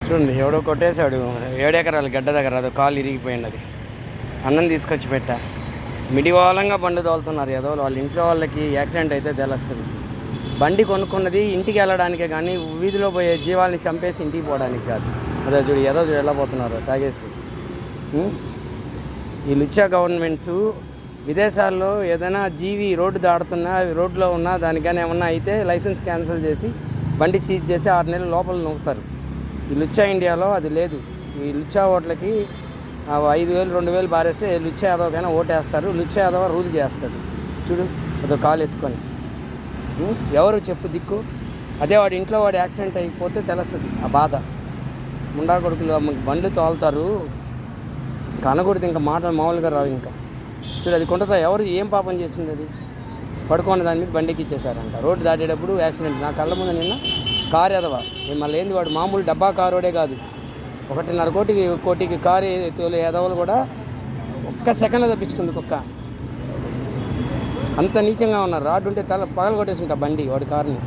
చూడండి ఎవడో కొట్టేశాడు 7 ఎకరాల గడ్డ దగ్గర, అది కాలు ఇరిగిపోయింది. అది అన్నం తీసుకొచ్చి పెట్టా. మిడివాలంగా బండి తోలుతున్నారు ఏదో వాళ్ళ ఇంట్లో వాళ్ళకి యాక్సిడెంట్ అయితే తెలుస్తుంది. బండి కొనుక్కున్నది ఇంటికి వెళ్ళడానికే కానీ వీధిలో పోయే జీవాల్ని చంపేసి ఇంటికి పోవడానికి కాదు. అదే చూడు ఏదో చూడు ఎలా పోతున్నారు తాగేసి. ఈ లుచ్చా గవర్నమెంట్స్ విదేశాల్లో ఏదైనా జీవి రోడ్డు దాడుతున్నా, రోడ్లో ఉన్నా దానికైనా ఏమన్నా అయితే లైసెన్స్ క్యాన్సిల్ చేసి బండి సీజ్ చేసి 6 నెలల లోపల నొక్కుతారు. ఈ లుచ్చా ఇండియాలో అది లేదు. ఈ లుచ్చా ఓట్లకి 5,000 2,000 బారేస్తే లుచ్చా యాదవ్కైనా ఓటేస్తారు. లుచ్చా యాదవ్ రూల్ చేస్తాడు. చూడు అదో కాలు ఎత్తుకొని. ఎవరు చెప్పు దిక్కు? అదే వాడి ఇంట్లో వాడు యాక్సిడెంట్ అయిపోతే తెలుస్తుంది ఆ బాధ. ముండా కొడుకులు బండ్లు తోలుతారు, కనకూడదు ఇంకా మాటలు మామూలుగా రావు. ఇంకా చూడు అది కొండతో ఎవరు ఏం పాపం చేసింది? అది పడుకున్న దాని మీద బండికి ఇచ్చేసారంట. Road దాటేటప్పుడు accident. నా కళ్ళ ముందు నిన్న కారు ఎదవ. మళ్ళీ ఏంది వాడు మామూలు డబ్బా కారోడే కాదు, 1.5 కోటికి కారు తోలే ఎదవలు కూడా ఒక్క సెకండ్లో తప్పించుకుంది కుక్క. అంత నీచంగా ఉన్నారు. రాడ్డు ఉంటే తల పగలు కొట్టేసుకుంటా బండి వాడి కారుని.